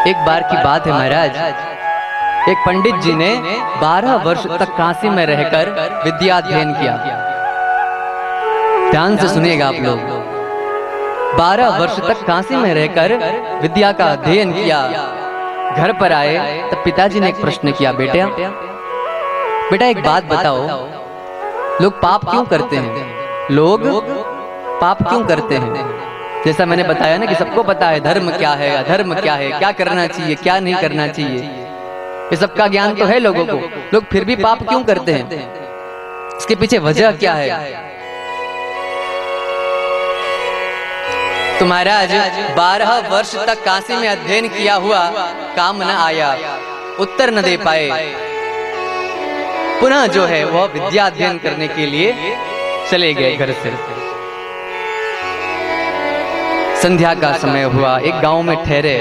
एक बार की बात है महाराज, एक पंडित जी ने 12 वर्ष तक काशी में रहकर विद्या अध्ययन किया। ध्यान से सुनिएगा आप लोग, 12 वर्ष तक काशी में रहकर विद्या का अध्ययन किया। घर पर आए तब पिताजी ने एक प्रश्न किया, बेटा एक बात बताओ, लोग पाप क्यों करते हैं? लोग पाप क्यों करते हैं? जैसा मैंने बताया ना कि सबको पता है धर्म क्या है, अधर्म क्या है, क्या करना चाहिए, क्या नहीं करना चाहिए, ये सबका ज्ञान तो है लोगों को। लोग फिर भी पाप क्यों करते हैं? इसके पीछे वजह क्या है? तो महाराज 12 वर्ष तक काशी में अध्ययन किया हुआ काम न आया, उत्तर न दे पाए। पुनः जो है वह विद्या अध्ययन करने के लिए चले गए घर से। संध्या का समय हुआ, एक गांव में ठहरे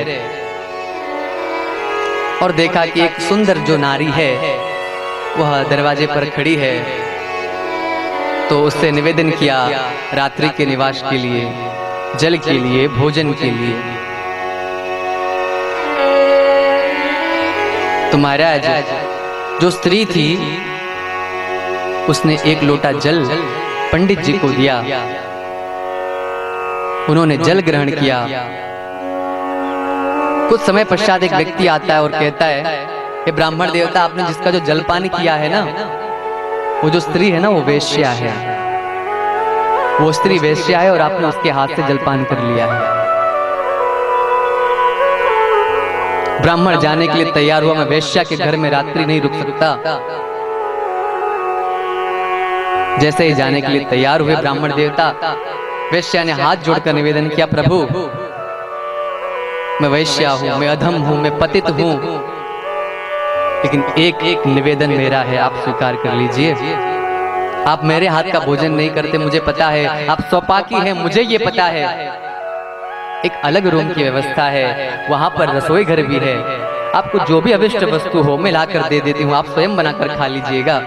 और देखा कि एक सुंदर जो नारी है वह दरवाजे पर खड़ी है। तो उससे निवेदन किया रात्रि के निवास के लिए, जल के लिए, भोजन के लिए। तो महाराज जो स्त्री थी उसने एक लोटा जल पंडित जी को दिया। उन्होंने जल ग्रहण किया। कुछ समय पश्चात एक व्यक्ति आता है और कहता है, हे ब्राह्मण देवता, आपने जिसका जो जलपान किया है ना, वो जो स्त्री है ना वो वेश्या है। वो स्त्री वेश्या है और आपने उसके हाथ से जलपान कर लिया है। ब्राह्मण जाने के लिए तैयार हुआ, मैं वेश्या के घर में रात्रि नहीं रुक सकता। जैसे ही जाने के लिए तैयार हुए ब्राह्मण देवता, वेश्या ने हाथ जोड़कर निवेदन किया, प्रभु मैं वैश्या हूं, मैं अधम हूं, मैं पतित हूं, लेकिन एक निवेदन मेरा है, आप स्वीकार कर लीजिए। आप मेरे हाथ का भोजन नहीं करते, मुझे पता है, आप स्वपाकी हैं, मुझे ये पता है। एक अलग रूम की व्यवस्था है, वहां पर रसोई घर भी है, आपको जो भी अविष्ट वस्तु हो मैं लाकर दे देती हूँ, आप स्वयं बनाकर खा लीजिएगा।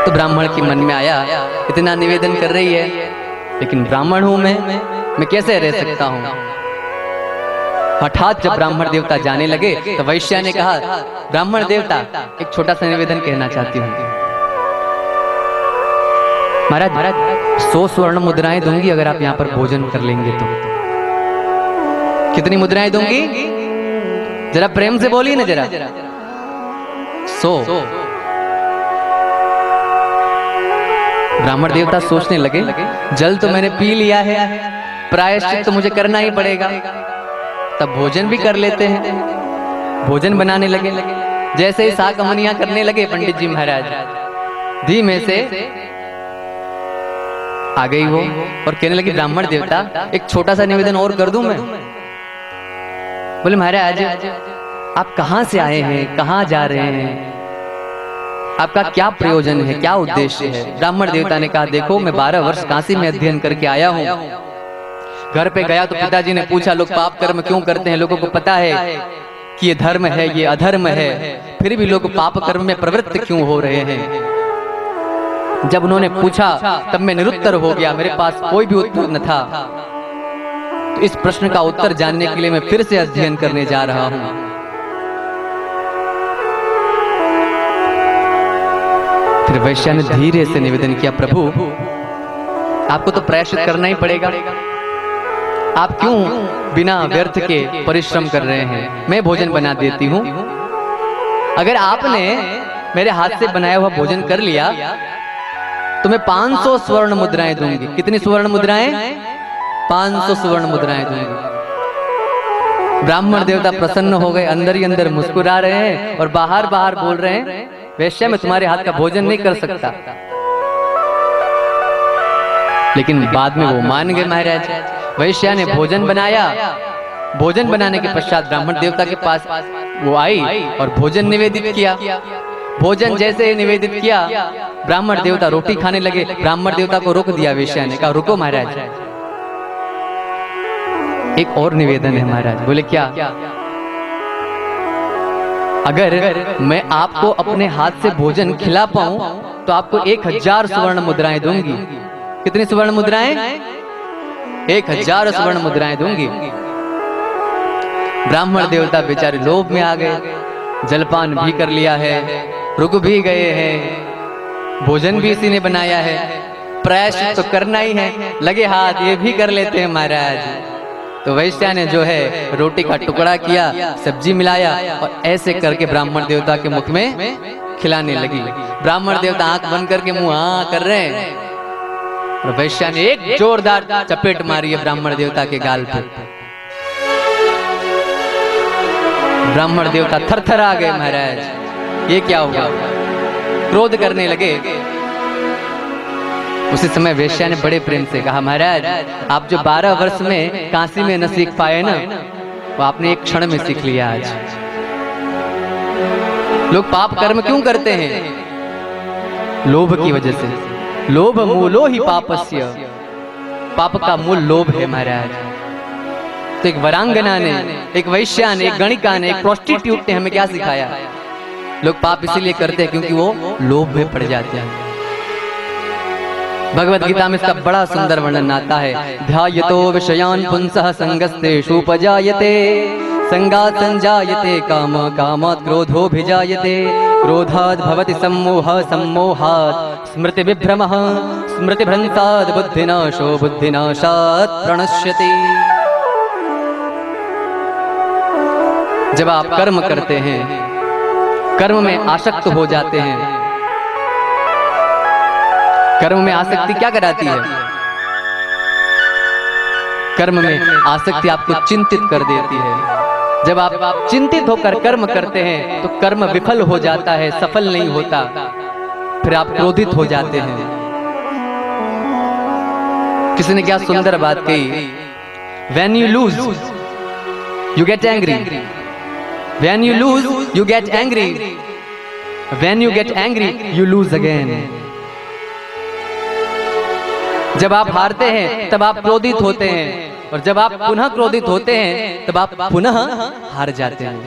तो ब्राह्मण के मन में आया, इतना निवेदन कर रही है, लेकिन ब्राह्मण हूं मैं कैसे रह सकता हूं। हठात जब ब्राह्मण देवता जाने लगे तो वैश्या ने कहा, ब्राह्मण देवता एक छोटा सा निवेदन कहना चाहती हूँ। महाराज 100 स्वर्ण मुद्राएं दूंगी अगर आप यहाँ पर भोजन कर लेंगे तो। कितनी मुद्राएं दूंगी? जरा प्रेम से बोलिए ना जरा। 100। ब्राह्मण देवता सोचने लगे, जल तो मैंने पी लिया है, प्रायश्चित तो मुझे करना ही पड़ेगा, तब भोजन भी कर लेते हैं। भोजन बनाने लगे। जैसे ही साकमनियां करने लगे पंडित जी महाराज, धीमे से आ गई वो और कहने लगी, ब्राह्मण देवता एक छोटा सा निवेदन और कर दूं मैं? बोले महाराज आप कहां से आए हैं, कहां जा रहे हैं, आपका क्या प्रयोजन है, क्या उद्देश्य है? ब्राह्मण देवता ने कहा, देखो मैं 12 वर्ष काशी में अध्ययन करके आया हूँ। घर पे गया तो पिताजी ने पूछा, लोग पाप कर्म क्यों करते हैं? लोगों को पता है कि ये धर्म है, ये अधर्म है, फिर भी लोग पाप कर्म में प्रवृत्त क्यों हो रहे हैं? जब उन्होंने पूछा तब मैं निरुत्तर हो गया, मेरे पास कोई भी उत्तर न था। तो इस प्रश्न का उत्तर जानने के लिए मैं फिर से अध्ययन करने जा रहा हूँ। फिर वैश्या ने धीरे से निवेदन किया, प्रभु आपको तो प्रायश्चित करना ही पड़ेगा, आप क्यों बिना व्यर्थ के परिश्रम कर रहे हैं? मैं भोजन बना देती हूँ। अगर आपने मेरे हाथ से बनाया हुआ भोजन कर लिया तो मैं 500 स्वर्ण मुद्राएं दूंगी। कितनी स्वर्ण मुद्राएं? 500 स्वर्ण मुद्राएं दूंगी। ब्राह्मण देवता प्रसन्न हो गए, अंदर ही अंदर मुस्कुरा रहे हैं और बाहर बाहर बोल रहे हैं, वैश्या मैं तुम्हारे हाथ का भोजन नहीं कर सकता। लेकिन बाद में वो मान गए महाराज। वैश्या ने भोजन बनाया। भोजन बनाने के पश्चात ब्राह्मण देवता के पास वो आई और भोजन निवेदित किया। भोजन जैसे ही निवेदित किया, ब्राह्मण देवता रोटी खाने लगे। ब्राह्मण देवता को रोक दिया वैश्या ने, कहा रुको महाराज, एक और निवेदन है महाराज। बोले क्या? अगर मैं आपको अपने हाथ से भोजन खिला पाऊं तो आपको 1000 स्वर्ण मुद्राएं दूंगी। कितनी स्वर्ण मुद्राएं? 1000 स्वर्ण मुद्राएं दूंगी। ब्राह्मण देवता बेचारे लोभ में आ गए, जलपान भी कर लिया है, रुक भी गए हैं, भोजन भी इसी ने बनाया है, प्रायश्चित तो करना ही है, लगे हाथ ये भी कर लेते हैं महाराज। तो वैश्या ने जो है रोटी का टुकड़ा किया, सब्जी मिलाया और ऐसे करके ब्राह्मण देवता के मुख में खिलाने लगी। ब्राह्मण देवता आंख बंद करके मुंह हाँ कर रहे हैं और वैश्या ने एक जोरदार चपेट मारी है ब्राह्मण देवता के गाल पे। ब्राह्मण देवता थरथर आ गए, महाराज ये क्या हुआ, क्रोध करने लगे। उसी समय वेश्या ने बड़े प्रेम से कहा, महाराज आप जो 12 वर्ष में काशी में न सीख पाए ना, वो आपने एक क्षण में सीख लिया। आज लोग पाप कर्म क्यों करते हैं? लोभ की वजह से। लोभ मूलो ही पापस्य, पाप का मूल लोभ है महाराज। तो एक वरांगना ने, एक वैश्या ने, एक गणिका ने, एक प्रोस्टिट्यूट ने हमें क्या सिखाया? लोग पाप इसीलिए करते हैं क्योंकि वो लोभ में पड़ जाते हैं। भगवत गीता में इसका बड़ा सुंदर वर्णन आता है। ध्यायतो विषयान् पुंसः संगस्तेषुपजायते, संगात् संजायते काम, कामात् क्रोधोऽभिजायते, क्रोधात् भवति सम्मोहः, सम्मोहात् स्मृति विभ्रमः, स्मृति भ्रंशात् बुद्धिनाशो, बुद्धिनाशात् प्रणश्यति। जब आप कर्म करते हैं, कर्म में आसक्त हो जाते हैं। कर्म में आसक्ति क्या कराती है? कर्म में आसक्ति आपको चिंतित कर देती है। जब आप चिंतित होकर कर्म करते हैं तो कर्म विफल हो जाता है, सफल नहीं होता, फिर आप क्रोधित हो जाते हैं। किसी ने क्या सुंदर बात कही, When you lose, you get angry. When you lose, you get angry. When you get angry, you lose again. जब आप हारते हैं तब आप क्रोधित होते हैं, और जब आप पुनः क्रोधित होते हैं तब आप पुनः हार जाते हैं।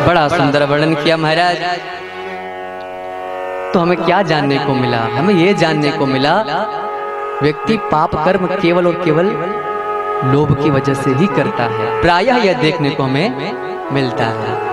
बड़ा सुंदर वर्णन किया महाराज। तो हमें क्या जानने को मिला? हमें यह जानने को मिला व्यक्ति पाप कर्म केवल और केवल लोभ की वजह से ही करता है। प्रायः यह देखने को हमें मिलता है।